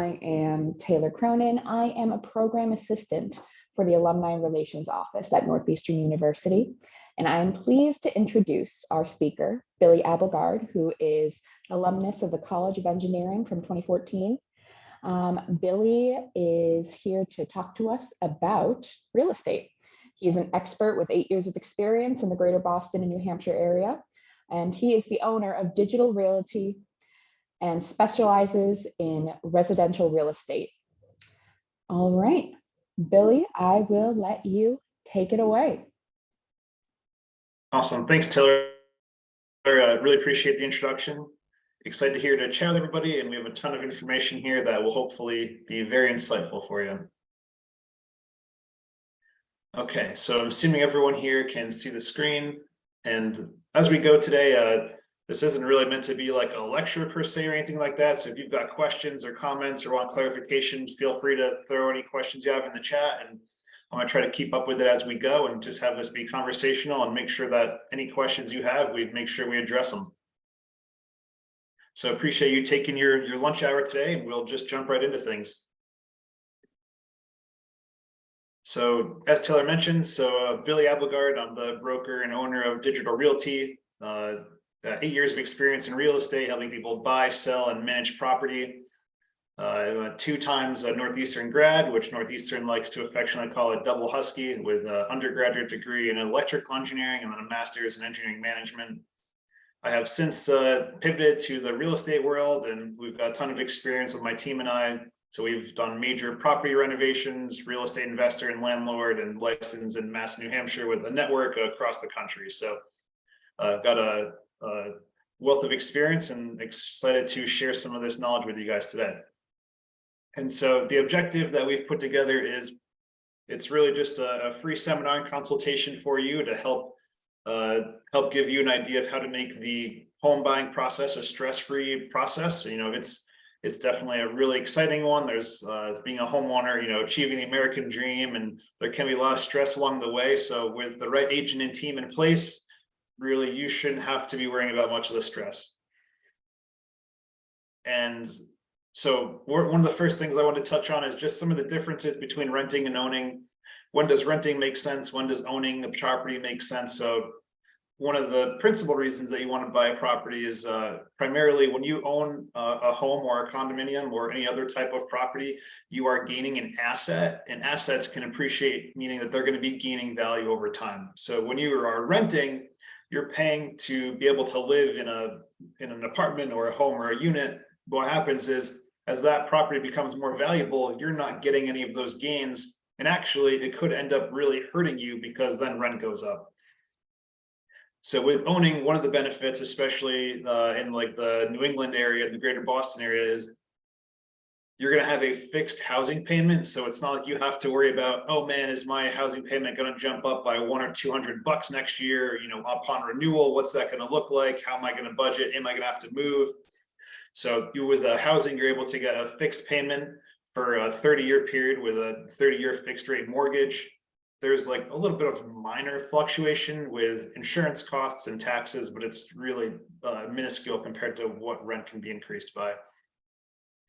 I am Taylor Cronin. I am a program assistant for the Alumni Relations Office at Northeastern University. And I am pleased to introduce our speaker, Billy Abildgaard, who is an alumnus of the College of Engineering from 2014. Billy is here to talk to us about real estate. He's an expert with 8 years of experience in the greater Boston and New Hampshire area. And he is the owner of Digital Realty and specializes in residential real estate. All right, Billy, I will let you take it away. Awesome. Thanks, Taylor. Really appreciate the introduction. Excited to hear to chat with everybody, and we have a ton of information here that will hopefully be very insightful for you. Okay, so I'm assuming everyone here can see the screen. And as we go today, this isn't really meant to be like a lecture per se or anything like that. So if you've got questions or comments or want clarification, feel free to throw any questions you have in the chat, and I'm going to try to keep up with it as we go and just have this be conversational and make sure that any questions you have, we make sure we address them. So appreciate you taking your lunch hour today, and we'll just jump right into things. So as Taylor mentioned, Billy Abildgaard, I'm the broker and owner of Digital Realty. 8 years of experience in real estate, helping people buy, sell, and manage property. 2 times a Northeastern grad, which Northeastern likes to affectionately call a double husky, with an undergraduate degree in electrical engineering and then a master's in engineering management. I have since pivoted to the real estate world, and we've got a ton of experience with my team and I. So we've done major property renovations, real estate investor and landlord, and licensed in Mass, New Hampshire with a network across the country. So I've got a wealth of experience and excited to share some of this knowledge with you guys today. And so the objective that we've put together is, it's really just a free seminar and consultation for you to help give you an idea of how to make the home buying process a stress-free process. You know, it's definitely a really exciting one. There's being a homeowner, you know, achieving the American dream, and there can be a lot of stress along the way. So with the right agent and team in place, really, you shouldn't have to be worrying about much of the stress. And so one of the first things I want to touch on is just some of the differences between renting and owning. When does renting make sense? When does owning the property make sense? So one of the principal reasons that you want to buy a property is primarily when you own a home or a condominium or any other type of property, you are gaining an asset, and assets can appreciate, meaning that they're going to be gaining value over time. So when you are renting, you're paying to be able to live in an apartment or a home or a unit. What happens is, as that property becomes more valuable, you're not getting any of those gains. And actually, it could end up really hurting you, because then rent goes up. So with owning, one of the benefits, especially in like the New England area, the greater Boston area, is you're going to have a fixed housing payment. So it's not like you have to worry about, oh man, is my housing payment going to jump up by $100 or $200 next year? You know, upon renewal, what's that going to look like? How am I going to budget? Am I going to have to move? So with housing, you're able to get a fixed payment for a 30-year period with a 30-year fixed rate mortgage. There's like a little bit of minor fluctuation with insurance costs and taxes, but it's really minuscule compared to what rent can be increased by.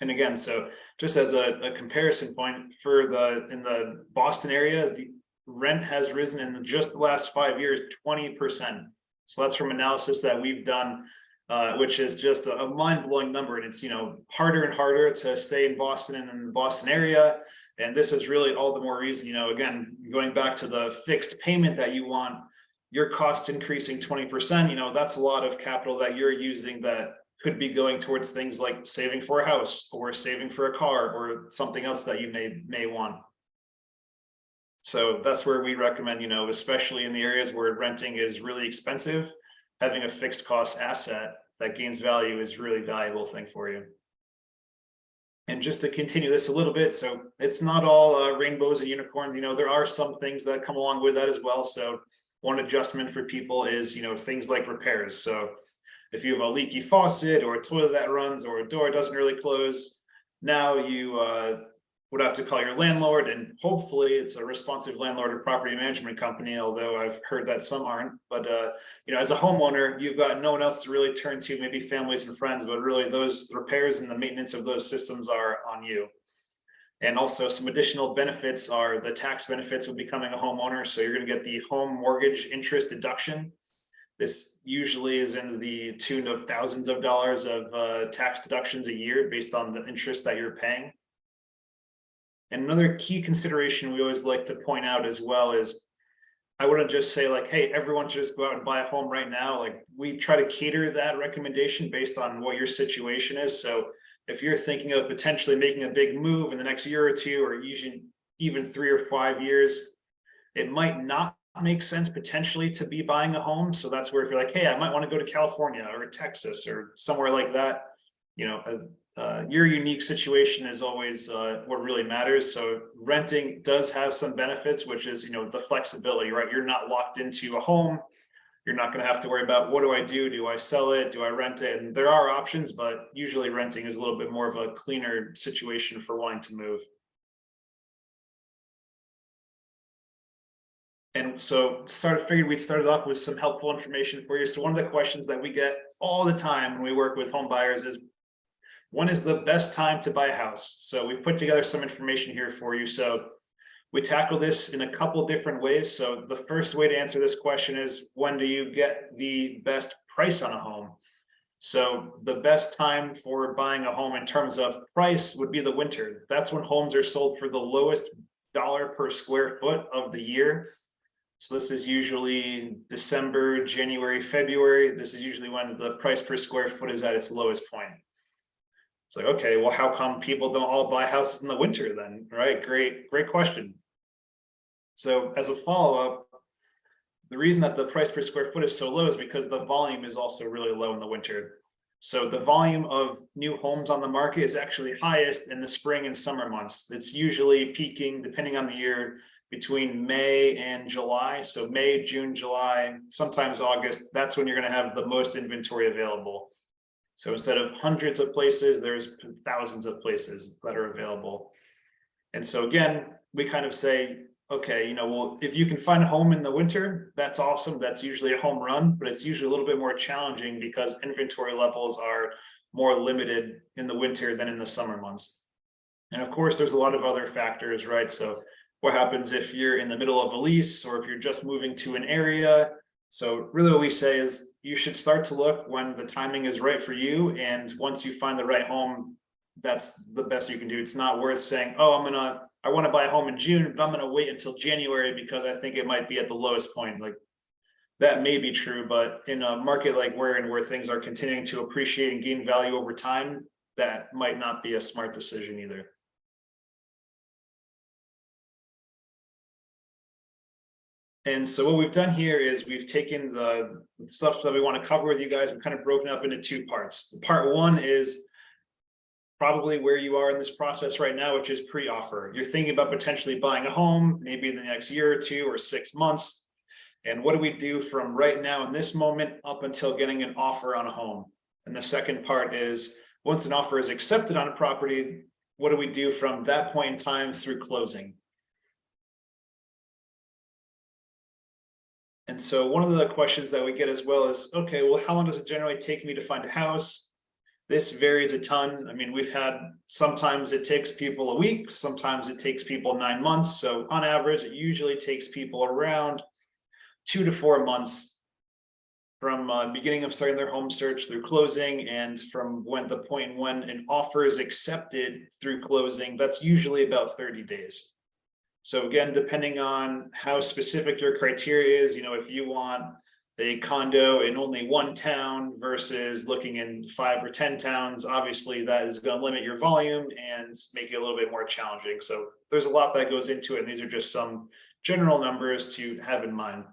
And again, so just as a comparison point, in the Boston area, the rent has risen in just the last 5 years, 20%. So that's from analysis that we've done, which is just a mind-blowing number. And it's, you know, harder and harder to stay in Boston and in the Boston area. And this is really all the more reason, you know, again, going back to the fixed payment that you want, your costs increasing 20%, you know, that's a lot of capital that you're using that could be going towards things like saving for a house or saving for a car or something else that you may want. So that's where we recommend, you know, especially in the areas where renting is really expensive, having a fixed cost asset that gains value is really valuable thing for you. And just to continue this a little bit, so it's not all rainbows and unicorns. You know, there are some things that come along with that as well. So one adjustment for people is, you know, things like repairs. So if you have a leaky faucet or a toilet that runs or a door doesn't really close, now you would have to call your landlord, and hopefully it's a responsive landlord or property management company, although I've heard that some aren't. But you know, as a homeowner, you've got no one else to really turn to, maybe families and friends, but really those repairs and the maintenance of those systems are on you. And also some additional benefits are the tax benefits of becoming a homeowner. So you're going to get the home mortgage interest deduction. This usually is in the tune of thousands of dollars of tax deductions a year based on the interest that you're paying. And another key consideration we always like to point out as well is, I wouldn't just say like, hey, everyone should just go out and buy a home right now. Like, we try to cater that recommendation based on what your situation is. So if you're thinking of potentially making a big move in the next year or two, or even 3 or 5 years, it might not make sense potentially to be buying a home. So that's where if you're like, hey, I might want to go to California or Texas or somewhere like that, you know, your unique situation is always what really matters. So renting does have some benefits, which is, you know, the flexibility, right? You're not locked into a home. You're not going to have to worry about, what do I do? Do I sell it? Do I rent it? And there are options, but usually renting is a little bit more of a cleaner situation for wanting to move. And so figured we'd start off with some helpful information for you. So one of the questions that we get all the time when we work with home buyers is, when is the best time to buy a house? So we've put together some information here for you. So we tackle this in a couple different ways. So the first way to answer this question is, when do you get the best price on a home? So the best time for buying a home in terms of price would be the winter. That's when homes are sold for the lowest dollar per square foot of the year. So this is usually December, January, February. This is usually when the price per square foot is at its lowest point. It's like, okay, well, how come people don't all buy houses in the winter then, right? Great question. So as a follow-up, the reason that the price per square foot is so low is because the volume is also really low in the winter. So the volume of new homes on the market is actually highest in the spring and summer months. It's usually peaking, depending on the year, between May and July. So May, June, July, sometimes August, that's when you're going to have the most inventory available. So instead of hundreds of places, there's thousands of places that are available. And so again, we kind of say, okay, you know, well, if you can find a home in the winter, that's awesome. That's usually a home run, but it's usually a little bit more challenging because inventory levels are more limited in the winter than in the summer months. And of course, there's a lot of other factors, right? So what happens if you're in the middle of a lease, or if you're just moving to an area? So really what we say is, you should start to look when the timing is right for you. And once you find the right home, that's the best you can do. It's not worth saying, oh, I want to buy a home in June, but I'm going to wait until January because I think it might be at the lowest point. Like, that may be true, but in a market like we're in, where things are continuing to appreciate and gain value over time, that might not be a smart decision either. And so what we've done here is we've taken the stuff that we want to cover with you guys. We've kind of broken up into 2 parts. Part 1 is probably where you are in this process right now, which is pre-offer. You're thinking about potentially buying a home, maybe in the next year or 2 or 6 months. And what do we do from right now in this moment up until getting an offer on a home? And the second part is, once an offer is accepted on a property, what do we do from that point in time through closing? And so one of the questions that we get as well is, okay, well, how long does it generally take me to find a house? This varies a ton. I mean, we've had, sometimes it takes people a week, sometimes it takes people 9 months. So on average, it usually takes people around 2 to 4 months from beginning of starting their home search through closing, and from the point when an offer is accepted through closing, that's usually about 30 days. So again, depending on how specific your criteria is, you know, if you want a condo in only 1 town versus looking in 5 or 10 towns, obviously that is going to limit your volume and make it a little bit more challenging. So there's a lot that goes into it, and these are just some general numbers to have in mind.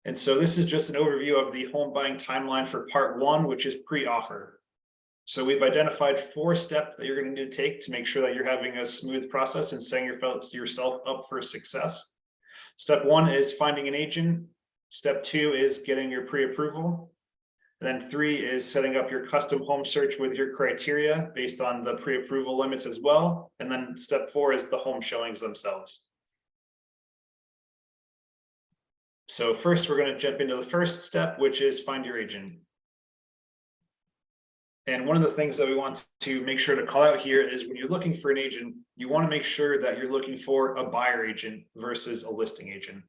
And so this is just an overview of the home buying timeline for part 1, which is pre-offer. So we've identified 4 steps that you're going to need to take to make sure that you're having a smooth process and setting yourself up for success. Step 1 is finding an agent. Step 2 is getting your pre-approval. Then 3 is setting up your custom home search with your criteria based on the pre-approval limits as well. And then step 4 is the home showings themselves. So first, we're going to jump into the first step, which is find your agent. And one of the things that we want to make sure to call out here is when you're looking for an agent, you want to make sure that you're looking for a buyer agent versus a listing agent.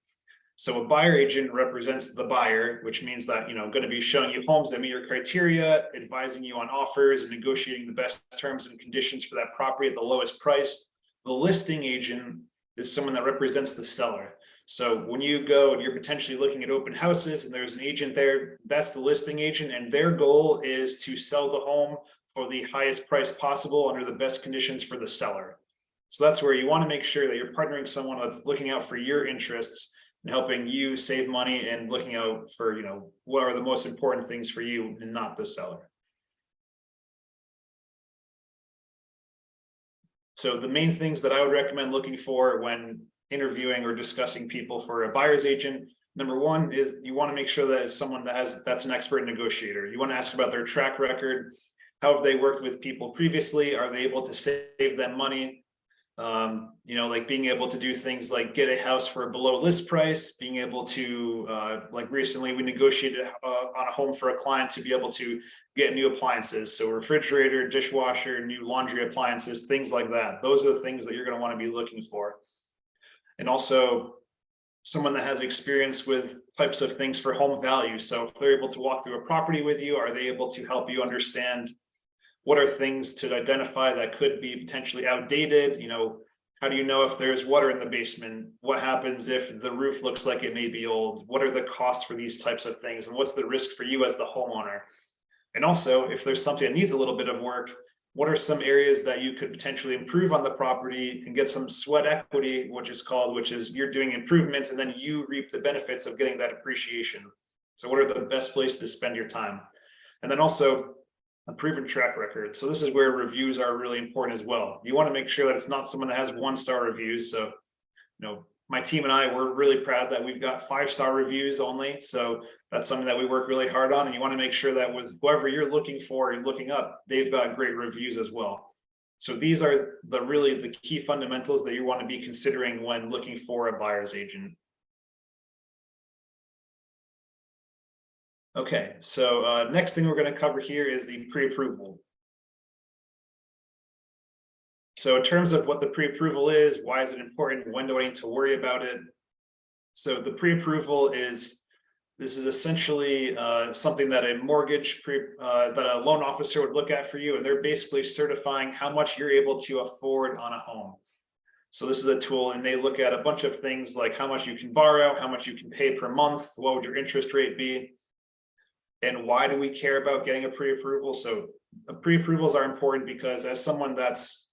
So a buyer agent represents the buyer, which means that, going to be showing you homes that meet your criteria, advising you on offers and negotiating the best terms and conditions for that property at the lowest price. The listing agent is someone that represents the seller. So when you go and you're potentially looking at open houses and there's an agent there, that's the listing agent, and their goal is to sell the home for the highest price possible under the best conditions for the seller. So that's where you want to make sure that you're partnering someone that's looking out for your interests and helping you save money and looking out for, what are the most important things for you and not the seller. So the main things that I would recommend looking for when interviewing or discussing people for a buyer's agent, number 1 is you want to make sure that it's someone that's an expert negotiator. You want to ask about their track record. How have they worked with people previously? Are they able to save them money? Like being able to do things like get a house for a below list price, being able to, like recently we negotiated on a home for a client to be able to get new appliances. So refrigerator, dishwasher, new laundry appliances, things like that. Those are the things that you're going to want to be looking for. And also someone that has experience with types of things for home value. So if they're able to walk through a property with you, are they able to help you understand what are things to identify that could be potentially outdated? How do you know if there's water in the basement? What happens if the roof looks like it may be old? What are the costs for these types of things? And what's the risk for you as the homeowner? And also, if there's something that needs a little bit of work, what are some areas that you could potentially improve on the property and get some sweat equity, which is you're doing improvements and then you reap the benefits of getting that appreciation. So what are the best places to spend your time? And then also a proven track record. So this is where reviews are really important as well. You want to make sure that it's not someone that has 1-star reviews. So, my team and I, we're really proud that we've got 5-star reviews only. So that's something that we work really hard on. And you want to make sure that with whoever you're looking for and looking up, they've got great reviews as well. So these are the key fundamentals that you want to be considering when looking for a buyer's agent. Okay, so next thing we're going to cover here is the pre-approval. So in terms of what the pre-approval is, why is it important? When do I need to worry about it? So the pre-approval is essentially something that a that a loan officer would look at for you, and they're basically certifying how much you're able to afford on a home. So this is a tool, and they look at a bunch of things like how much you can borrow, how much you can pay per month, what would your interest rate be, and why do we care about getting a pre-approval? So pre-approvals are important because as someone that's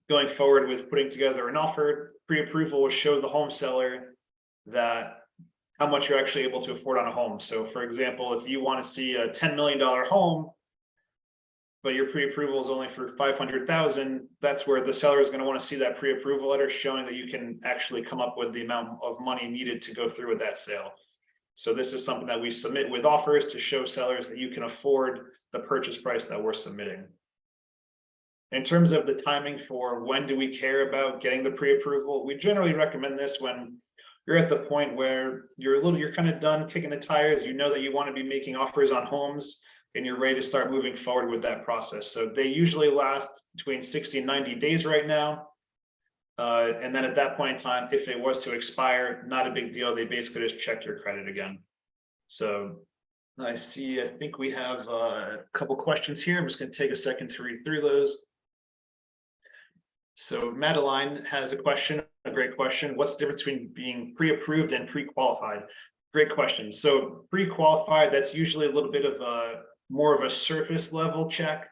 going forward with putting together an offer, pre-approval will show the home seller that how much you're actually able to afford on a home. So for example, if you want to see a $10 million home, but your pre-approval is only for $500,000, that's where the seller is going to want to see that pre-approval letter showing that you can actually come up with the amount of money needed to go through with that sale. So this is something that we submit with offers to show sellers that you can afford the purchase price that we're submitting. In terms of the timing for when do we care about getting the pre-approval, we generally recommend this when you're at the point where you're kind of done kicking the tires, you know that you want to be making offers on homes and you're ready to start moving forward with that process. So they usually last between 60 and 90 days right now. And then at that point in time, if it was to expire, not a big deal. They basically just check your credit again. So I think we have a couple questions here. I'm just going to take a second to read through those. So Madeline has a great question. What's the difference between being pre-approved and pre-qualified? Great question. So pre-qualified, that's usually a little bit of more of a surface level check.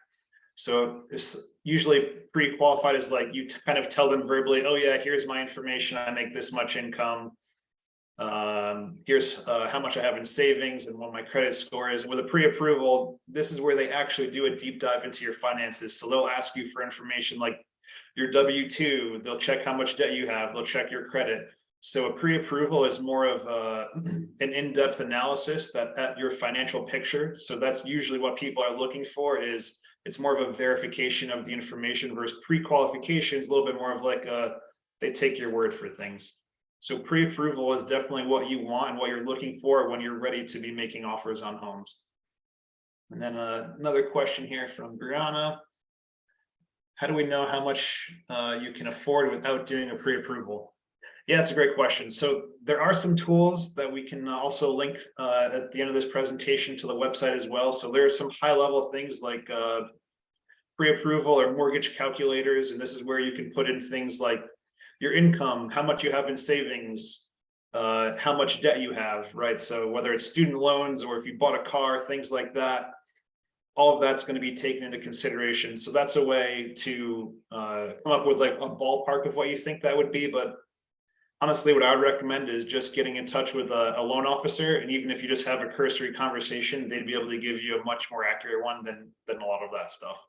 So it's usually pre-qualified is like you kind of tell them verbally, oh yeah, here's my information. I make this much income. Here's how much I have in savings and what my credit score is. And with a pre-approval, this is where they actually do a deep dive into your finances. So they'll ask you for information like your W-2, they'll check how much debt you have, they'll check your credit. So a pre-approval is more of an in-depth analysis at your financial picture. So that's usually what people are looking for. Is it's more of a verification of the information versus pre-qualification is a little bit more of like they take your word for things. So pre-approval is definitely what you want and what you're looking for when you're ready to be making offers on homes. And then another question here from Brianna. How do we know how much you can afford without doing a pre-approval? Yeah, that's a great question. So there are some tools that we can also link at the end of this presentation to the website as well. So there are some high level things like pre-approval or mortgage calculators. And this is where you can put in things like your income, how much you have in savings, how much debt you have, right? So whether it's student loans or if you bought a car, things like that, all of that's going to be taken into consideration. So that's a way to come up with like a ballpark of what you think that would be. But honestly, what I would recommend is just getting in touch with a loan officer. And even if you just have a cursory conversation, they'd be able to give you a much more accurate one than a lot of that stuff.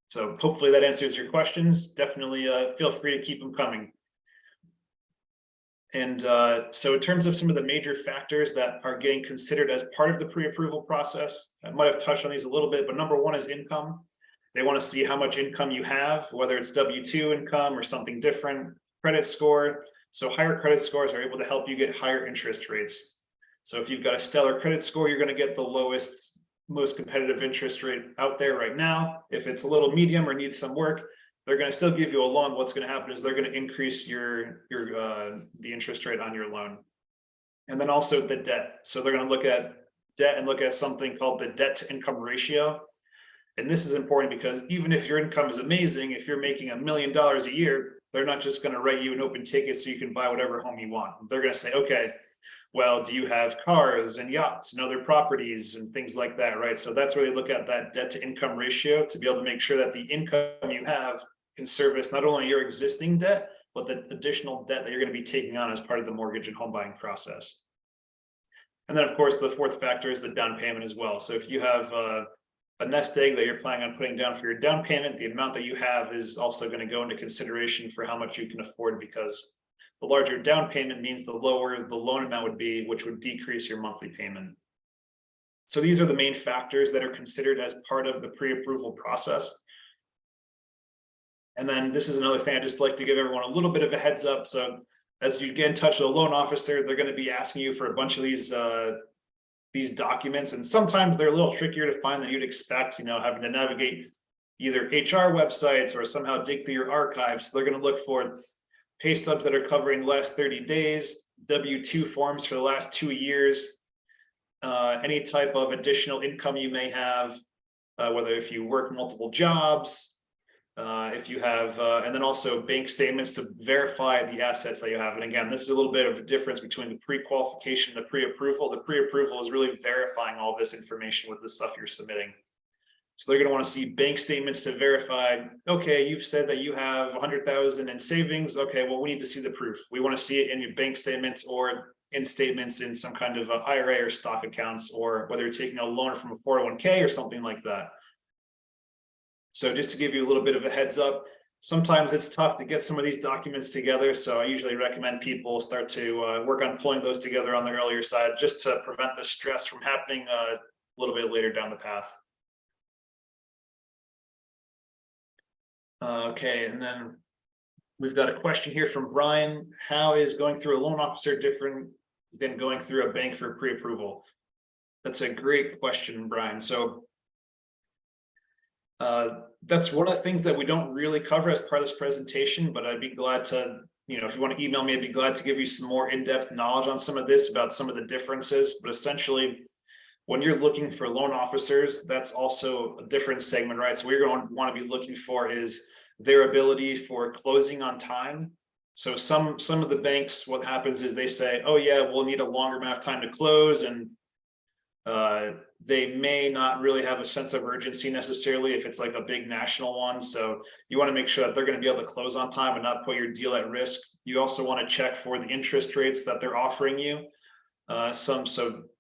So hopefully that answers your questions. Definitely feel free to keep them coming. And so in terms of some of the major factors that are getting considered as part of the pre-approval process, I might have touched on these a little bit, but number one is income. They want to see how much income you have, whether it's W-2 income or something different. Credit score. So higher credit scores are able to help you get higher interest rates. So if you've got a stellar credit score, you're going to get the lowest, most competitive interest rate out there right now. If it's a little medium or needs some work, they're going to still give you a loan. What's going to happen is they're going to increase the interest rate on your loan. And then also the debt. So they're going to look at debt and look at something called the debt to income ratio. And this is important because even if your income is amazing, if you're making $1 million a year, they're not just going to write you an open ticket so you can buy whatever home you want. They're going to say, okay, well, do you have cars and yachts and other properties and things like that, right? So that's where they look at that debt to income ratio to be able to make sure that the income you have can service not only your existing debt, but the additional debt that you're going to be taking on as part of the mortgage and home buying process. And then, of course, the fourth factor is the down payment as well. So if you have a nest egg that you're planning on putting down for your down payment, the amount that you have is also going to go into consideration for how much you can afford, because the larger down payment means the lower the loan amount would be, which would decrease your monthly payment. So these are the main factors that are considered as part of the pre-approval process. And then this is another thing I just like to give everyone a little bit of a heads up. So as you get in touch with a loan officer, they're going to be asking you for a bunch of these documents, and sometimes they're a little trickier to find than you'd expect, having to navigate either HR websites or somehow dig through your archives. So they're going to look for pay stubs that are covering the last 30 days, W-2 forms for the last 2 years, any type of additional income you may have, whether if you work multiple jobs, if you have, and then also bank statements to verify the assets that you have. And again, this is a little bit of a difference between the pre-qualification and the pre-approval. The pre-approval is really verifying all this information with the stuff you're submitting. So they're going to want to see bank statements to verify, okay, you've said that you have 100,000 in savings. Okay, well, we need to see the proof. We want to see it in your bank statements or in statements in some kind of IRA or stock accounts, or whether you're taking a loan from a 401k or something like that. So just to give you a little bit of a heads up, sometimes it's tough to get some of these documents together. So I usually recommend people start to work on pulling those together on the earlier side, just to prevent the stress from happening a little bit later down the path. Okay, and then we've got a question here from Brian. How is going through a loan officer different than going through a bank for pre-approval? That's a great question, Brian. So that's one of the things that we don't really cover as part of this presentation, but I'd be glad to, if you want to email me, I'd be glad to give you some more in-depth knowledge on some of this, about some of the differences. But essentially, when you're looking for loan officers, that's also a different segment, right? So what you're going to want to be looking for is their ability for closing on time. So some of the banks, what happens is they say, oh yeah, we'll need a longer amount of time to close, and they may not really have a sense of urgency necessarily if it's like a big national one. So you want to make sure that they're going to be able to close on time and not put your deal at risk. You also want to check for the interest rates that they're offering you. So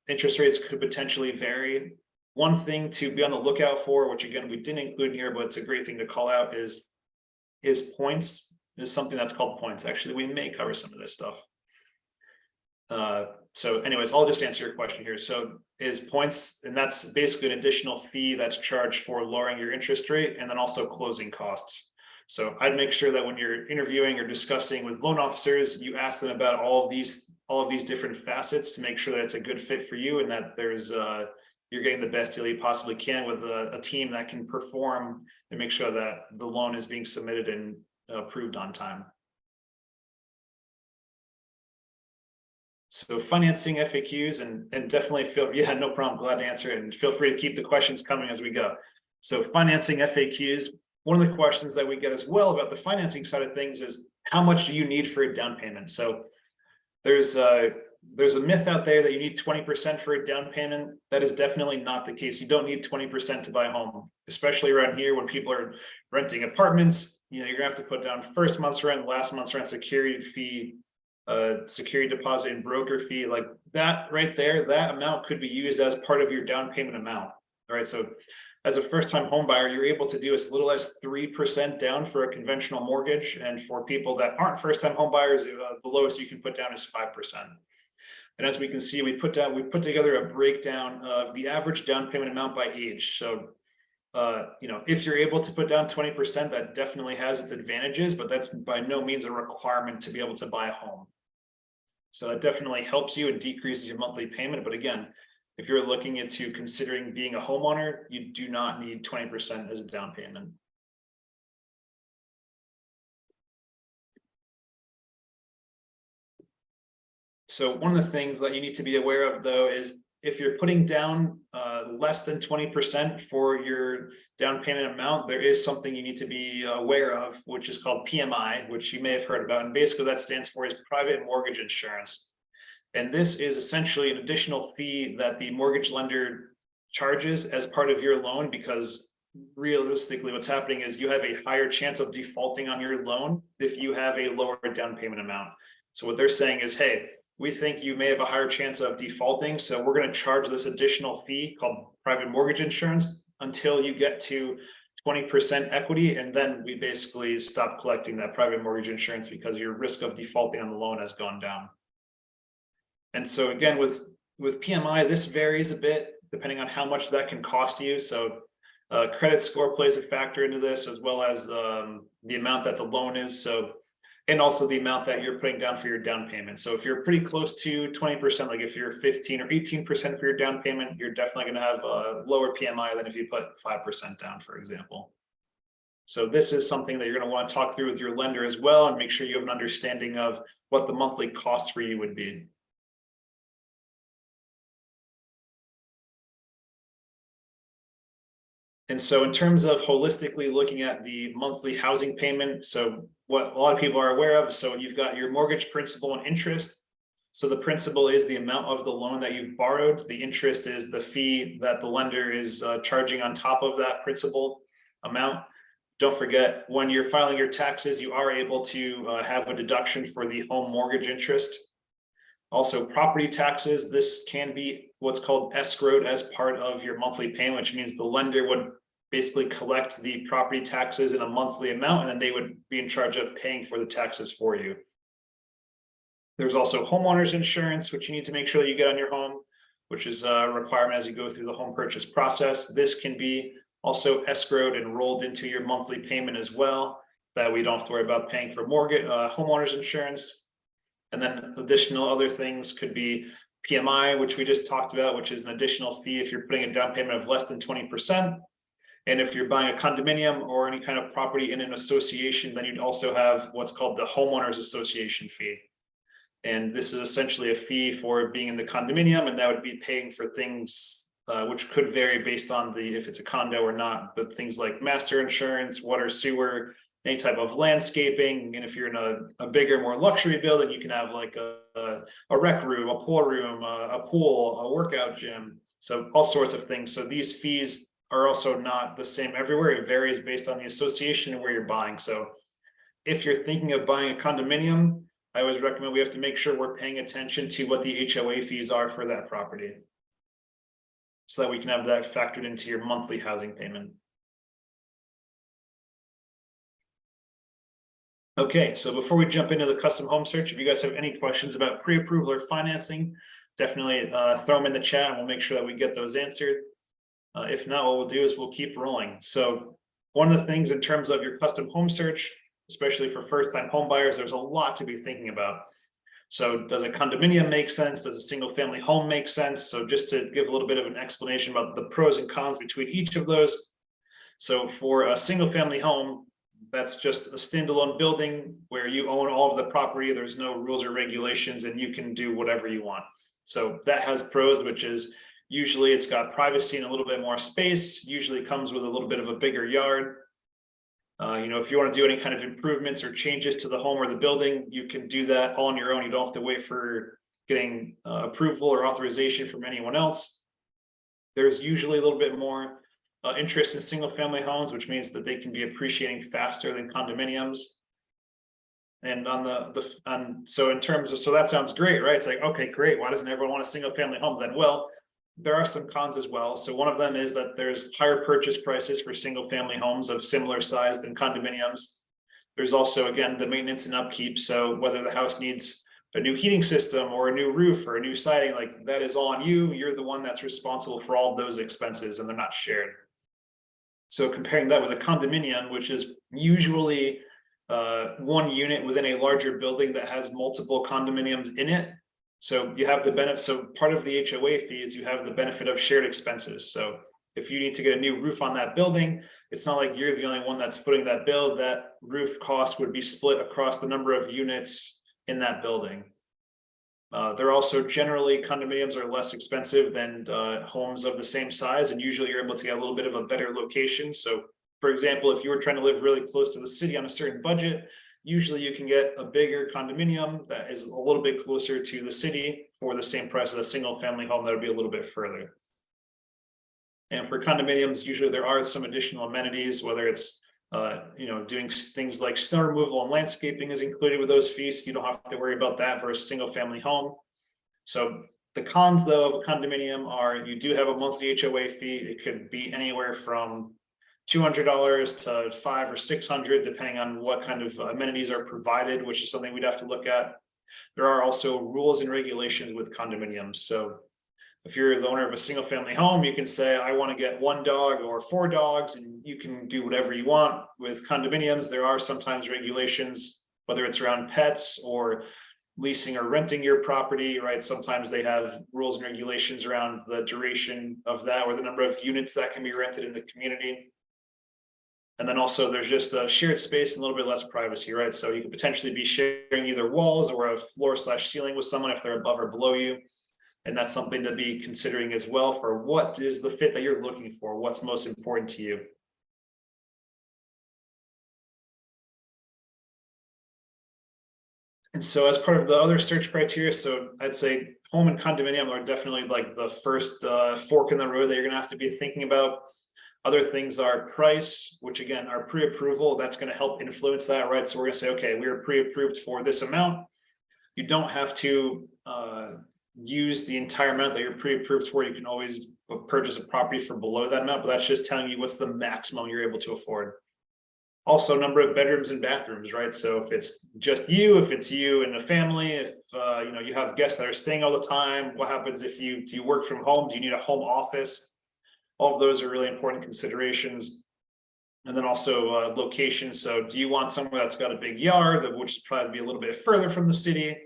interest rates could potentially vary. One thing to be on the lookout for, which again we didn't include here, but it's a great thing to call out, is points. is something that's called points. Actually, we may cover some of this stuff. So anyways, I'll just answer your question here. So is points, and that's basically an additional fee that's charged for lowering your interest rate and then also closing costs. So I'd make sure that when you're interviewing or discussing with loan officers, you ask them about all of these different facets to make sure that it's a good fit for you and that there's you're getting the best deal you possibly can with a team that can perform and make sure that the loan is being submitted and approved on time. So financing FAQs and definitely yeah, no problem. Glad to answer it. And feel free to keep the questions coming as we go. So financing FAQs, one of the questions that we get as well about the financing side of things is how much do you need for a down payment? So there's a myth out there that you need 20% for a down payment. That is definitely not the case. You don't need 20% to buy a home, especially around here when people are renting apartments. You know, you're gonna have to put down first month's rent, last month's rent, security fee, security deposit and broker fee. Like that right there, that amount could be used as part of your down payment amount. All right, so as a first-time home buyer, you're able to do as little as 3% down for a conventional mortgage, and for people that aren't first-time home buyers, the lowest you can put down is 5%. And as we can see, we put together a breakdown of the average down payment amount by age. So you know, if you're able to put down 20%, that definitely has its advantages, but that's by no means a requirement to be able to buy a home. So it definitely helps you and decreases your monthly payment. But again, if you're looking into considering being a homeowner, you do not need 20% as a down payment. So one of the things that you need to be aware of, though, is if you're putting down less than 20% for your down payment amount, there is something you need to be aware of, which is called PMI, which you may have heard about. And basically that stands for is private mortgage insurance. And this is essentially an additional fee that the mortgage lender charges as part of your loan, because realistically what's happening is you have a higher chance of defaulting on your loan if you have a lower down payment amount. So what they're saying is, hey, we think you may have a higher chance of defaulting, so we're going to charge this additional fee called private mortgage insurance until you get to 20% equity, and then we basically stop collecting that private mortgage insurance because your risk of defaulting on the loan has gone down. And so again, with PMI, this varies a bit depending on how much that can cost you. So credit score plays a factor into this, as well as the amount that the loan is. So, and also the amount that you're putting down for your down payment. So if you're pretty close to 20%, like if you're 15 or 18% for your down payment, you're definitely going to have a lower PMI than if you put 5% down, for example. So this is something that you're going to want to talk through with your lender as well, and make sure you have an understanding of what the monthly cost for you would be. And so in terms of holistically looking at the monthly housing payment, so what a lot of people are aware of, so you've got your mortgage principal and interest. So the principal is the amount of the loan that you've borrowed. The interest is the fee that the lender is charging on top of that principal amount. Don't forget, when you're filing your taxes, you are able to have a deduction for the home mortgage interest. Also, property taxes, this can be what's called escrowed as part of your monthly payment, which means the lender would basically collect the property taxes in a monthly amount, and then they would be in charge of paying for the taxes for you. There's also homeowners insurance, which you need to make sure that you get on your home, which is a requirement as you go through the home purchase process. This can be also escrowed and rolled into your monthly payment as well, that we don't have to worry about paying for mortgage, homeowners insurance. And then additional other things could be PMI, which we just talked about, which is an additional fee if you're putting a down payment of less than 20%. And if you're buying a condominium or any kind of property in an association, then you'd also have what's called the homeowners association fee. And this is essentially a fee for being in the condominium, and that would be paying for things which could vary based on if it's a condo or not, but things like master insurance, water, sewer, any type of landscaping. And if you're in a bigger, more luxury building, you can have like a rec room, a pool room, a pool, a workout gym. So all sorts of things. So these fees are also not the same everywhere. It varies based on the association and where you're buying. So if you're thinking of buying a condominium, I always recommend we have to make sure we're paying attention to what the HOA fees are for that property, so that we can have that factored into your monthly housing payment. Okay, so before we jump into the custom home search, if you guys have any questions about pre-approval or financing, definitely throw them in the chat and we'll make sure that we get those answered. If not, what we'll do is we'll keep rolling. So one of the things in terms of your custom home search, especially for first-time home buyers, there's a lot to be thinking about. So does a condominium make sense? Does a single family home make sense? So just to give a little bit of an explanation about the pros and cons between each of those. So for a single family home, that's just a standalone building where you own all of the property. There's no rules or regulations and you can do whatever you want. So that has pros, which is usually it's got privacy and a little bit more space, usually comes with a little bit of a bigger yard. If you want to do any kind of improvements or changes to the home or the building, you can do that all on your own. You don't have to wait for getting approval or authorization from anyone else. There's usually a little bit more interest in single family homes, which means that they can be appreciating faster than condominiums. And so in terms of, so that sounds great, right? It's like, okay, great. Why doesn't everyone want a single family home then? Well, there are some cons as well. So one of them is that there's higher purchase prices for single family homes of similar size than condominiums. There's also, again, the maintenance and upkeep. So whether the house needs a new heating system or a new roof or a new siding, like that is all on you. You're the one that's responsible for all of those expenses and they're not shared. So comparing that with a condominium, which is usually one unit within a larger building that has multiple condominiums in it. So you have the benefit. So part of the HOA fee is you have the benefit of shared expenses. So if you need to get a new roof on that building, it's not like you're the only one that's footing that bill. That roof cost would be split across the number of units in that building. They're also generally, condominiums are less expensive than homes of the same size, and usually you're able to get a little bit of a better location. So for example, if you were trying to live really close to the city on a certain budget, usually you can get a bigger condominium that is a little bit closer to the city for the same price as a single family home that would be a little bit further. And for condominiums, usually there are some additional amenities, whether it's doing things like snow removal and landscaping is included with those fees. You don't have to worry about that for a single family home. So the cons though of a condominium are you do have a monthly HOA fee. It could be anywhere from $200 to $500 or $600, depending on what kind of amenities are provided, which is something we'd have to look at. There are also rules and regulations with condominiums. So if you're the owner of a single family home, you can say, I want to get 1 dog or 4 dogs, and you can do whatever you want. With condominiums, there are sometimes regulations, whether it's around pets or leasing or renting your property, right? Sometimes they have rules and regulations around the duration of that or the number of units that can be rented in the community. And then also there's just a shared space and a little bit less privacy, right? So you could potentially be sharing either walls or a floor/ceiling with someone if they're above or below you. And that's something to be considering as well for what is the fit that you're looking for, what's most important to you. And so as part of the other search criteria, so I'd say home and condominium are definitely like the first fork in the road that you're gonna have to be thinking about. Other things are price, which again are pre-approval. That's going to help influence that, right? So we're going to say, okay, we are pre-approved for this amount. You don't have to use the entire amount that you're pre-approved for. You can always purchase a property for below that amount, but that's just telling you what's the maximum you're able to afford. Also, number of bedrooms and bathrooms, right? So if it's just you, if it's you and a family, if you have guests that are staying all the time, what happens if do you work from home? Do you need a home office? All of those are really important considerations. And then also location. So do you want somewhere that's got a big yard, which is probably be a little bit further from the city,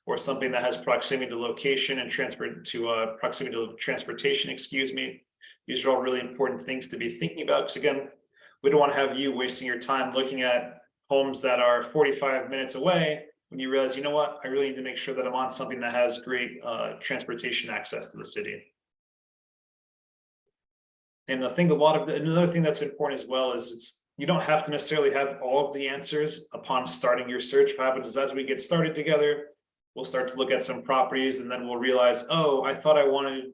or something that has proximity to location and proximity to transportation, excuse me. These are all really important things to be thinking about, because again, we don't want to have you wasting your time looking at homes that are 45 minutes away when you realize, you know what, I really need to make sure that I'm on something that has great transportation access to the city. And I think another thing that's important as well is you don't have to necessarily have all of the answers upon starting your search. What happens is as we get started together, we'll start to look at some properties and then we'll realize, oh, I thought I wanted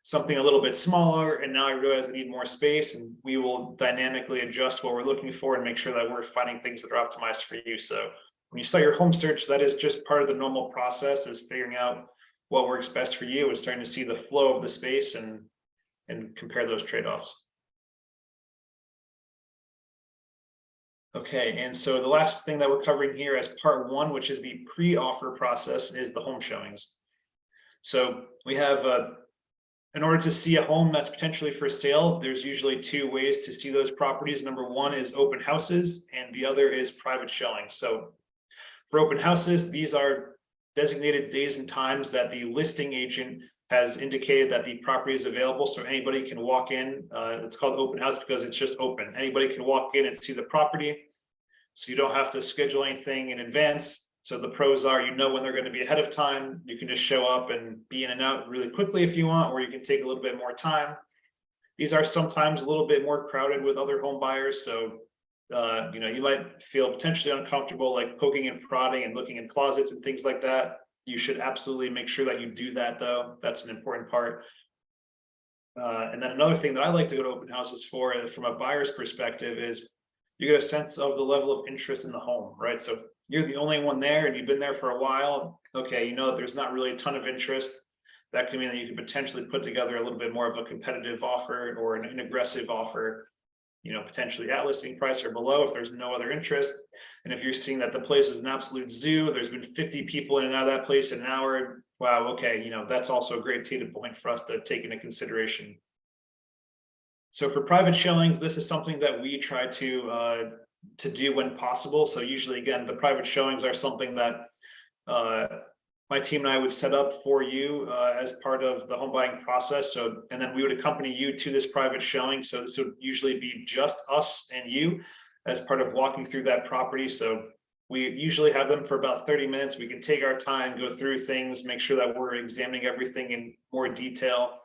something a little bit smaller and now I realize I need more space, and we will dynamically adjust what we're looking for and make sure that we're finding things that are optimized for you. So when you start your home search, that is just part of the normal process, is figuring out what works best for you and starting to see the flow of the space and compare those trade-offs. Okay, and so the last thing that we're covering here as part one, which is the pre-offer process, is the home showings. So we have, in order to see a home that's potentially for sale, there's usually two ways to see those properties. Number one is open houses, and the other is private showings. So for open houses, these are designated days and times that the listing agent has indicated that the property is available, so anybody can walk in. It's called open house because it's just open. Anybody can walk in and see the property, so you don't have to schedule anything in advance. So the pros are, you know when they're going to be ahead of time. You can just show up and be in and out really quickly if you want, or you can take a little bit more time. These are sometimes a little bit more crowded with other home buyers, so you might feel potentially uncomfortable, like poking and prodding and looking in closets and things like that. You should absolutely make sure that you do that, though. That's an important part. And then another thing that I like to go to open houses for, from a buyer's perspective, is you get a sense of the level of interest in the home, right? So if you're the only one there and you've been there for a while, okay, you know that there's not really a ton of interest. That can mean that you can potentially put together a little bit more of a competitive offer or an aggressive offer, potentially at listing price or below if there's no other interest. And if you're seeing that the place is an absolute zoo, there's been 50 people in and out of that place in an hour, wow, okay, that's also a great data point for us to take into consideration. So for private showings, this is something that we try to do when possible. So usually, again, the private showings are something that my team and I would set up for you as part of the home buying process. So, and then we would accompany you to this private showing. So this would usually be just us and you as part of walking through that property. So we usually have them for about 30 minutes. We can take our time, go through things, make sure that we're examining everything in more detail.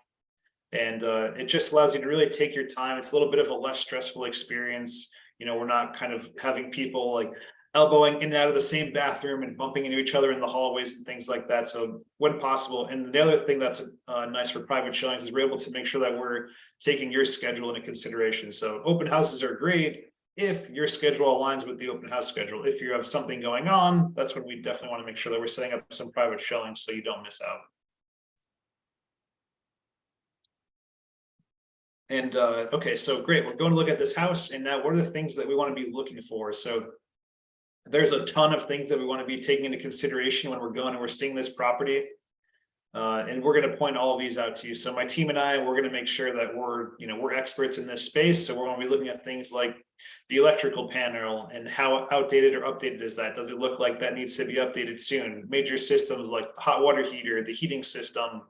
And it just allows you to really take your time. It's a little bit of a less stressful experience. We're not kind of having people like elbowing in and out of the same bathroom and bumping into each other in the hallways and things like that. So when possible. And the other thing that's nice for private showings is we're able to make sure that we're taking your schedule into consideration. So open houses are great if your schedule aligns with the open house schedule. If you have something going on, that's when we definitely want to make sure that we're setting up some private showings so you don't miss out. And okay, so great. We're going to look at this house, and now what are the things that we want to be looking for? So there's a ton of things that we want to be taking into consideration when we're going and we're seeing this property. And we're going to point all of these out to you. So my team and I, we're going to make sure that we're experts in this space. So we're going to be looking at things like the electrical panel and how outdated or updated is that? Does it look like that needs to be updated soon? Major systems like the hot water heater, the heating system,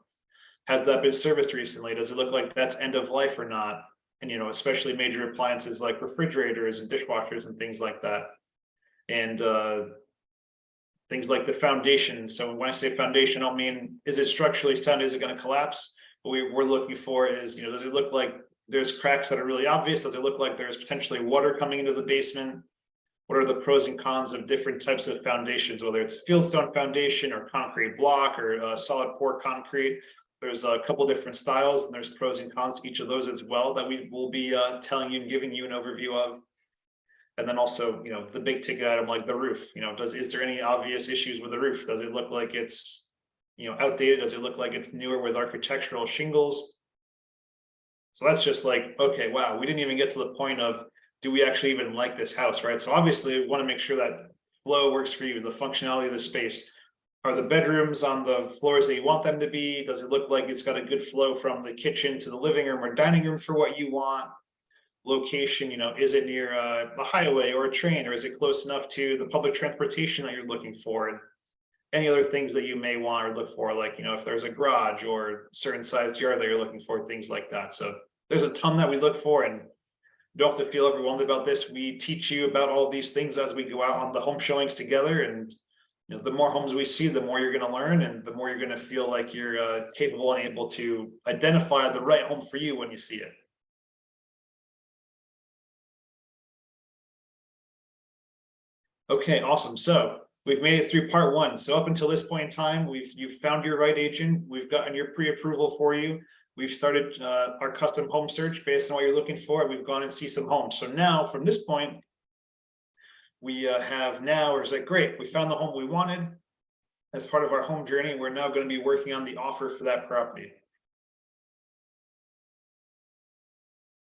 has that been serviced recently? Does it look like that's end of life or not? And, especially major appliances like refrigerators and dishwashers and things like that. And things like the foundation. So when I say foundation, I don't mean, is it structurally sound? Is it going to collapse? What we're looking for is, does it look like there's cracks that are really obvious? Does it look like there's potentially water coming into the basement? What are the pros and cons of different types of foundations, whether it's fieldstone foundation or concrete block or solid pour concrete? There's a couple different styles, and there's pros and cons to each of those as well that we will be telling you and giving you an overview of. And then also, the big ticket item like the roof. Is there any obvious issues with the roof? Does it look like it's outdated? Does it look like it's newer with architectural shingles? So that's just like, okay, wow, we didn't even get to the point of, do we actually even like this house, right? So obviously we want to make sure that flow works for you, the functionality of the space. Are the bedrooms on the floors that you want them to be? Does it look like it's got a good flow from the kitchen to the living room or dining room for what you want? Location, is it near a highway or a train, or is it close enough to the public transportation that you're looking for? And any other things that you may want or look for, like, if there's a garage or certain sized yard that you're looking for, things like that. So there's a ton that we look for, and you don't have to feel overwhelmed about this. We teach you about all these things as we go out on the home showings together. And the more homes we see, the more you're going to learn, and the more you're going to feel like you're capable and able to identify the right home for you when you see it. Okay, awesome. So we've made it through part one. So up until this point in time, you've found your right agent. We've gotten your pre-approval for you. We've started our custom home search based on what you're looking for. We've gone and see some homes. So now from this point, we have now, or is that great? We found the home we wanted as part of our home journey. We're now going to be working on the offer for that property.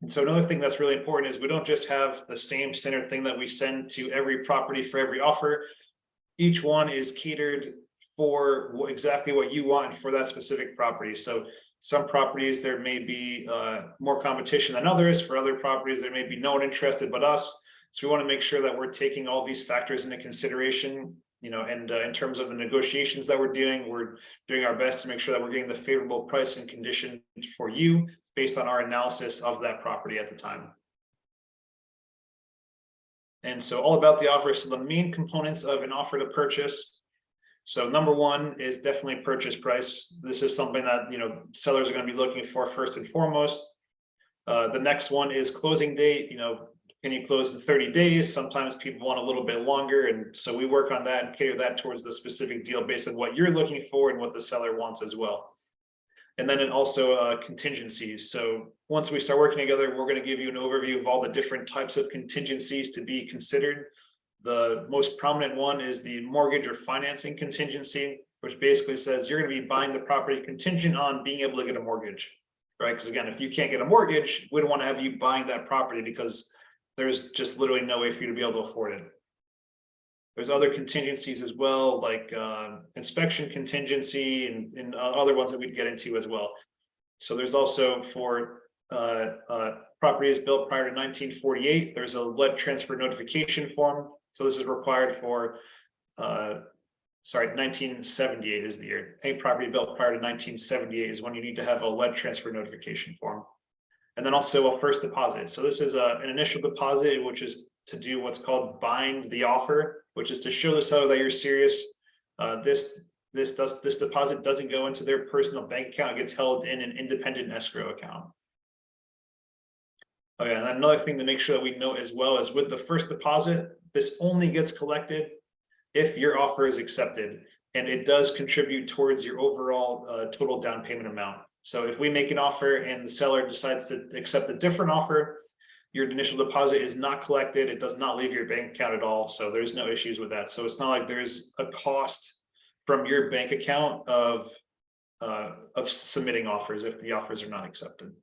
And so another thing that's really important is we don't just have the same standard thing that we send to every property for every offer. Each one is catered for exactly what you want for that specific property. So some properties there may be more competition than others. For other properties, there may be no one interested but us. So we want to make sure that we're taking all these factors into consideration, and in terms of the negotiations that we're doing our best to make sure that we're getting the favorable price and condition for you based on our analysis of that property at the time. And so all about the offer. So the main components of an offer to purchase. So number one is definitely purchase price. This is something that, sellers are going to be looking for first and foremost. The next one is closing date. Can you close in 30 days? Sometimes people want a little bit longer. And so we work on that and cater that towards the specific deal based on what you're looking for and what the seller wants as well. And then also contingencies. So once we start working together, we're going to give you an overview of all the different types of contingencies to be considered. The most prominent one is the mortgage or financing contingency, which basically says you're going to be buying the property contingent on being able to get a mortgage, right? Because again, if you can't get a mortgage, we don't want to have you buying that property because there's just literally no way for you to be able to afford it. There's other contingencies as well, like inspection contingency and other ones that we'd get into as well. So there's also for properties built prior to 1948, there's a lead transfer notification form. So this is required for, 1978 is the year. Any property built prior to 1978 is when you need to have a lead transfer notification form. And then also a first deposit. So this is an initial deposit, which is to do what's called bind the offer, which is to show the seller that you're serious. This deposit doesn't go into their personal bank account. It gets held in an independent escrow account. Okay, and then another thing to make sure that we note as well is with the first deposit, this only gets collected if your offer is accepted, and it does contribute towards your overall total down payment amount. So if we make an offer and the seller decides to accept a different offer, your initial deposit is not collected. It does not leave your bank account at all. So there's no issues with that. So it's not like there's a cost from your bank account of submitting offers if the offers are not accepted.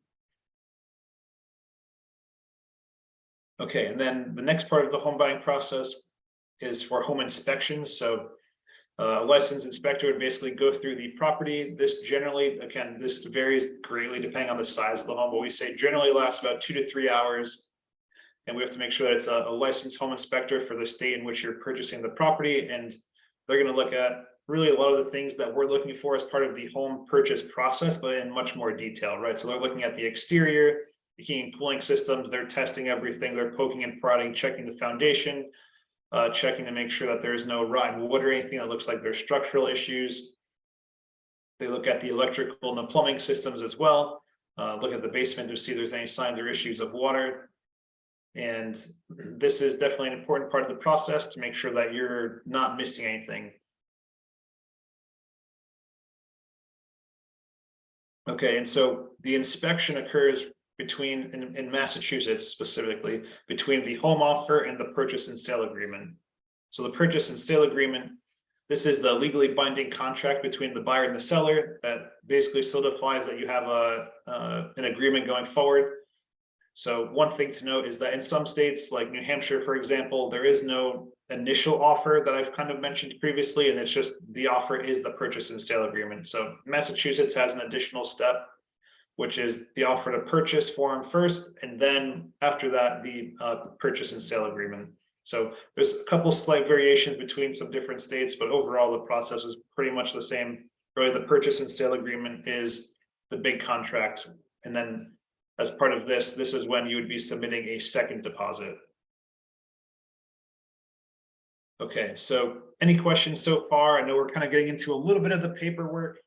Okay, and then the next part of the home buying process is for home inspections. So a licensed inspector would basically go through the property. This generally, again, this varies greatly depending on the size of the home, but we say generally lasts about 2 to 3 hours. And we have to make sure that it's a licensed home inspector for the state in which you're purchasing the property. And they're going to look at really a lot of the things that we're looking for as part of the home purchase process, but in much more detail, right? So they're looking at the exterior, the heating and cooling systems, they're testing everything, they're poking and prodding, checking the foundation, checking to make sure that there's no rotten wood or anything that looks like there's structural issues. They look at the electrical and the plumbing systems as well, look at the basement to see if there's any signs or issues of water. And this is definitely an important part of the process to make sure that you're not missing anything. Okay, and so the inspection occurs in Massachusetts specifically, between the home offer and the purchase and sale agreement. So the purchase and sale agreement, this is the legally binding contract between the buyer and the seller that basically solidifies that you have an agreement going forward. So one thing to note is that in some states like New Hampshire, for example, there is no initial offer that I've kind of mentioned previously, and it's just the offer is the purchase and sale agreement. So Massachusetts has an additional step, which is the offer to purchase form first, and then after that, the purchase and sale agreement. So there's a couple slight variations between some different states, but overall the process is pretty much the same. Really, the purchase and sale agreement is the big contract. And then as part of this is when you would be submitting a second deposit. Okay, so any questions so far? I know we're kind of getting into a little bit of the paperwork,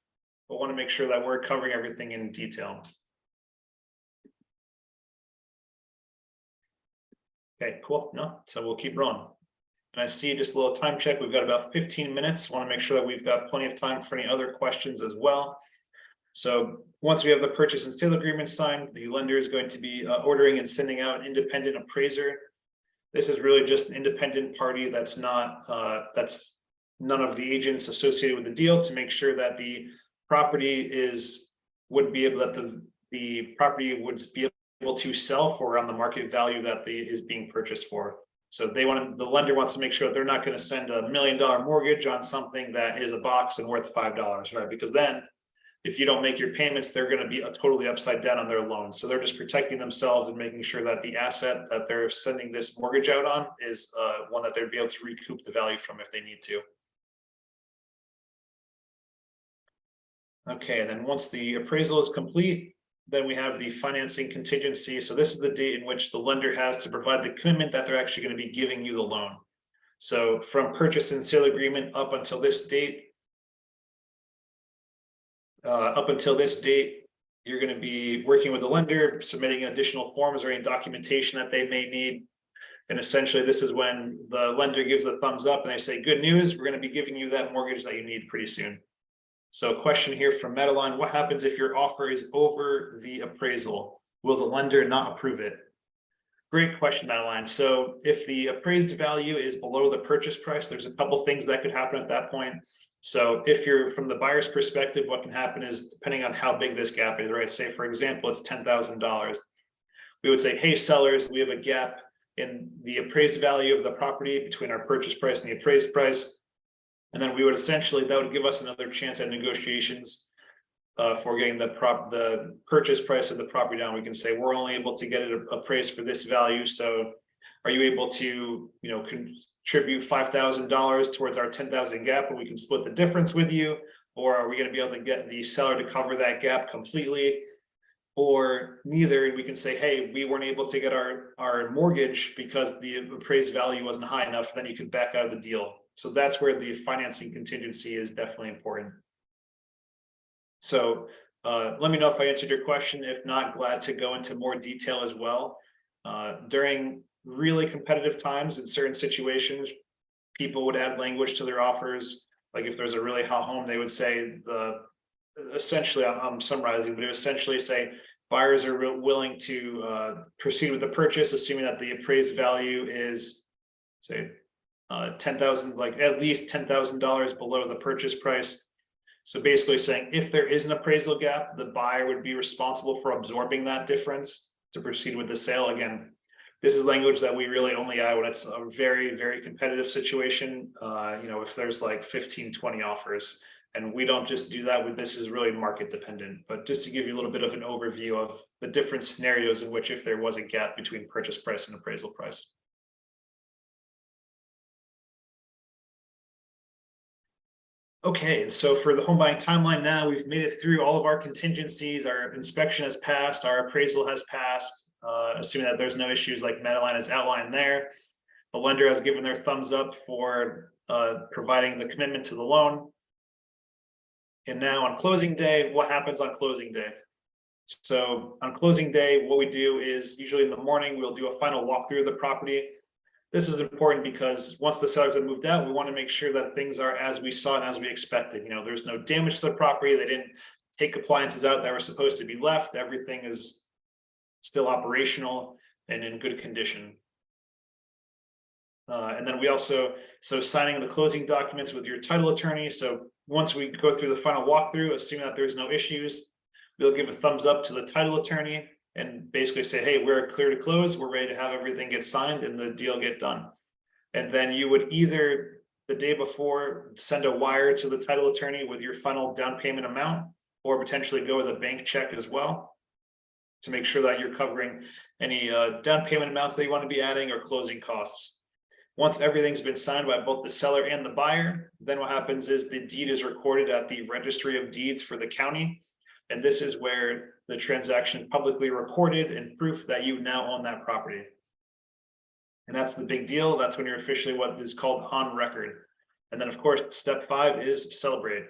but want to make sure that we're covering everything in detail. Okay, cool. No, so we'll keep rolling. And I see just a little time check. We've got about 15 minutes. Want to make sure that we've got plenty of time for any other questions as well. So once we have the purchase and sale agreement signed, the lender is going to be ordering and sending out an independent appraiser. This is really just an independent party that's not, that's none of the agents associated with the deal, to make sure that the property would be able, that the property would be able able to sell for around the market value that is being purchased for. So the lender wants to make sure that they're not going to send $1 million mortgage on something that is a box and worth $5, right? Because then if you don't make your payments, they're going to be totally upside down on their loan. So they're just protecting themselves and making sure that the asset that they're sending this mortgage out on is one that they'll be able to recoup the value from if they need to. Okay, and then once the appraisal is complete, then we have the financing contingency. So this is the date in which the lender has to provide the commitment that they're actually going to be giving you the loan. So from purchase and sale agreement up until this date, you're going to be working with the lender, submitting additional forms or any documentation that they may need. And essentially, this is when the lender gives the thumbs up and they say, good news, we're going to be giving you that mortgage that you need pretty soon. So a question here from Madeline, what happens if your offer is over the appraisal? Will the lender not approve it? Great question, Madeline. So if the appraised value is below the purchase price, there's a couple things that could happen at that point. So if you're from the buyer's perspective, what can happen is depending on how big this gap is, right? Say, for example, it's $10,000. We would say, hey, sellers, we have a gap in the appraised value of the property between our purchase price and the appraised price. And then we would essentially, that would give us another chance at negotiations for getting the purchase price of the property down. We can say, we're only able to get it appraised for this value. So are you able to, contribute $5,000 towards our $10,000 gap and we can split the difference with you? Or are we going to be able to get the seller to cover that gap completely? Or neither, we can say, hey, we weren't able to get our mortgage because the appraised value wasn't high enough, then you could back out of the deal. So that's where the financing contingency is definitely important. So let me know if I answered your question. If not, glad to go into more detail as well. During really competitive times in certain situations, people would add language to their offers. Like if there's a really hot home, they would say essentially, I'm summarizing, but it would essentially say buyers are willing to proceed with the purchase, assuming that the appraised value is, say, 10,000, like at least $10,000 below the purchase price. So basically saying if there is an appraisal gap, the buyer would be responsible for absorbing that difference to proceed with the sale. Again, this is language that we really only add when it's a very, very competitive situation. If there's like 15, 20 offers, and we don't just do that with this is really market dependent, but just to give you a little bit of an overview of the different scenarios in which if there was a gap between purchase price and appraisal price. Okay, and so for the home buying timeline now, we've made it through all of our contingencies. Our inspection has passed, our appraisal has passed, assuming that there's no issues like Madeline has outlined there. The lender has given their thumbs up for providing the commitment to the loan. And now on closing day, what happens on closing day? So on closing day, what we do is usually in the morning, we'll do a final walkthrough of the property. This is important because once the sellers have moved out, we want to make sure that things are as we saw and as we expected. There's no damage to the property. They didn't take appliances out that were supposed to be left. Everything is still operational and in good condition. And then we also, signing the closing documents with your title attorney. So once we go through the final walkthrough, assuming that there's no issues, we'll give a thumbs up to the title attorney and basically say, hey, we're clear to close. We're ready to have everything get signed and the deal get done. And then you would either the day before send a wire to the title attorney with your final down payment amount, or potentially go with a bank check as well to make sure that you're covering any down payment amounts that you want to be adding or closing costs. Once everything's been signed by both the seller and the buyer, then what happens is the deed is recorded at the registry of deeds for the county. And this is where the transaction is publicly recorded and proof that you now own that property. And that's the big deal. That's when you're officially what is called on record. And then of course, step 5 is celebrate.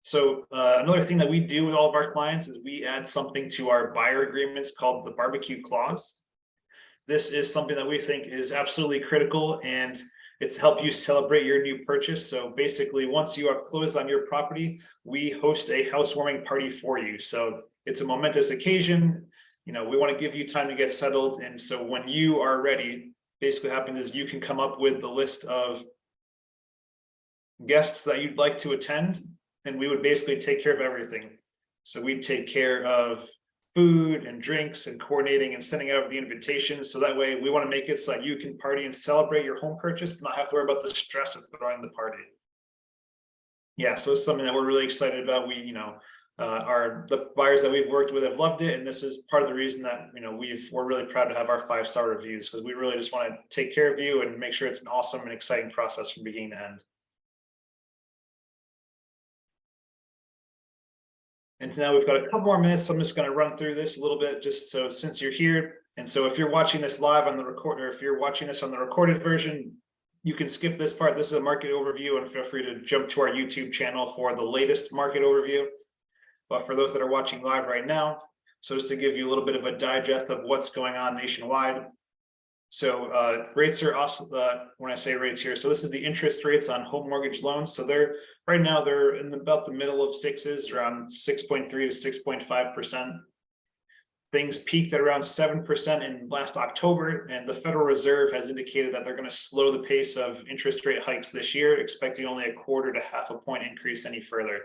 So another thing that we do with all of our clients is we add something to our buyer agreements called the barbecue clause. This is something that we think is absolutely critical, and it's to help you celebrate your new purchase. So basically, once you have closed on your property, we host a housewarming party for you. So it's a momentous occasion. We want to give you time to get settled. And so when you are ready, basically what happens is you can come up with the list of guests that you'd like to attend, and we would basically take care of everything. So we'd take care of food and drinks and coordinating and sending out the invitations. So that way we want to make it so that you can party and celebrate your home purchase, but not have to worry about the stress of throwing the party. Yeah, so it's something that we're really excited about. We, the buyers that we've worked with have loved it, and this is part of the reason that we're really proud to have our 5-star reviews, because we really just want to take care of you and make sure it's an awesome and exciting process from beginning to end. And now we've got a couple more minutes, so I'm just going to run through this a little bit, just so since you're here. And so if you're watching this live on the record, or if you're watching this on the recorded version, you can skip this part. This is a market overview, and feel free to jump to our YouTube channel for the latest market overview. But for those that are watching live right now, so just to give you a little bit of a digest of what's going on nationwide. So rates are also, when I say rates here, so this is the interest rates on home mortgage loans. So they're right now, they're in about the middle of sixes, around 6.3 to 6.5%. Things peaked at around 7% in last October, and the Federal Reserve has indicated that they're going to slow the pace of interest rate hikes this year, expecting only a 1/4 to 1/2 point increase any further.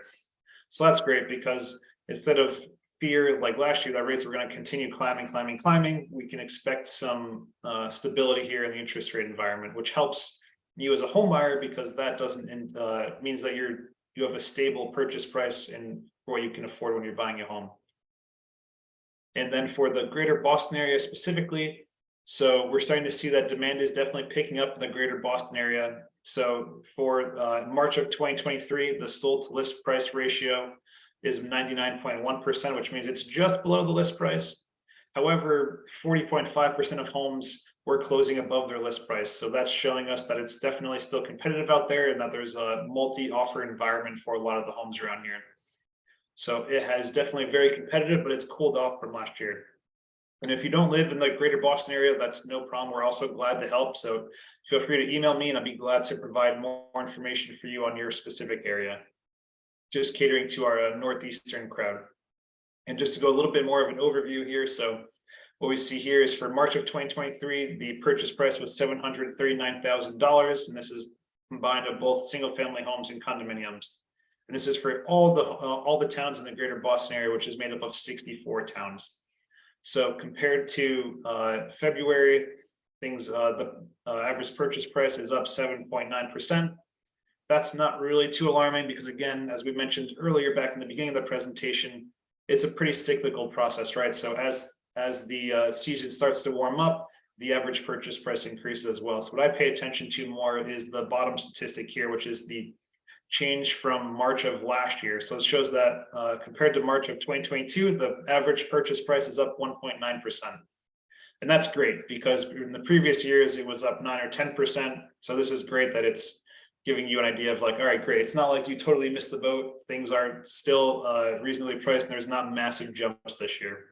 So that's great, because instead of fear like last year that rates were going to continue climbing, we can expect some stability here in the interest rate environment, which helps you as a home buyer, because that doesn't means that you have a stable purchase price and what you can afford when you're buying a home. And then for the greater Boston area specifically, so we're starting to see that demand is definitely picking up in the greater Boston area. So for March of 2023, the sold to list price ratio is 99.1%, which means it's just below the list price. However, 40.5% of homes were closing above their list price. So that's showing us that it's definitely still competitive out there, and that there's a multi-offer environment for a lot of the homes around here. So it has definitely very competitive, but it's cooled off from last year. And if you don't live in the greater Boston area, that's no problem. We're also glad to help. So feel free to email me, and I'll be glad to provide more information for you on your specific area, just catering to our Northeastern crowd. And just to go a little bit more of an overview here. So what we see here is for March of 2023, the purchase price was $739,000. And this is combined of both single family homes and condominiums. And this is for all the towns in the greater Boston area, which is made up of 64 towns. So compared to February, the average purchase price is up 7.9%. That's not really too alarming, because again, as we mentioned earlier back in the beginning of the presentation, it's a pretty cyclical process, right? So as the season starts to warm up, the average purchase price increases as well. So what I pay attention to more is the bottom statistic here, which is the change from March of last year. So it shows that compared to March of 2022, the average purchase price is up 1.9%. And that's great, because in the previous years, it was up 9 or 10%. So this is great that it's giving you an idea of like, all right, great. It's not like you totally missed the boat. Things are still reasonably priced, and there's not massive jumps this year.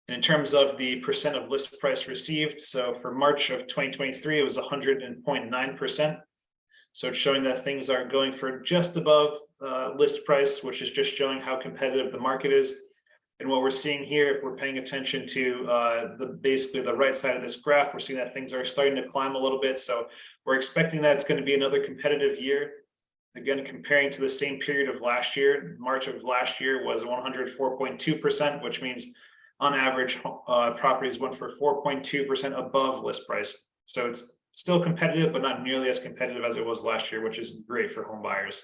And in terms of the percent of list price received, so for March of 2023, it was 100.9%. So it's showing that things are going for just above list price, which is just showing how competitive the market is. And what we're seeing here, if we're paying attention to basically the right side of this graph, we're seeing that things are starting to climb a little bit. So we're expecting that it's going to be another competitive year. Again, comparing to the same period of last year, March of last year was 104.2%, which means on average, properties went for 4.2% above list price. So it's still competitive, but not nearly as competitive as it was last year, which is great for home buyers.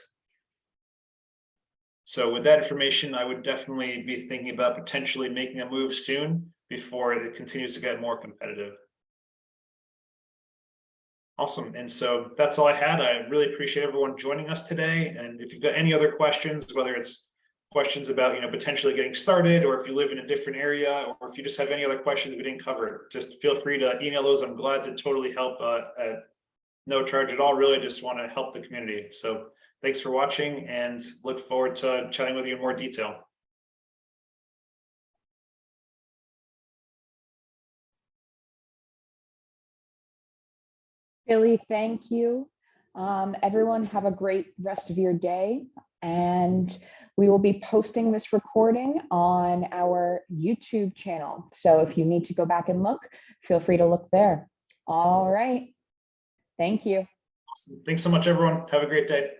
So with that information, I would definitely be thinking about potentially making a move soon before it continues to get more competitive. Awesome. And so that's all I had. I really appreciate everyone joining us today. And if you've got any other questions, whether it's questions about potentially getting started, or if you live in a different area, or if you just have any other questions we didn't cover, just feel free to email those. I'm glad to totally help at no charge at all. Really just want to help the community. So thanks for watching, and look forward to chatting with you in more detail. Billy, thank you. Everyone have a great rest of your day, and we will be posting this recording on our YouTube channel. So if you need to go back and look, feel free to look there. All right. Thank you. Awesome. Thanks so much, everyone. Have a great day.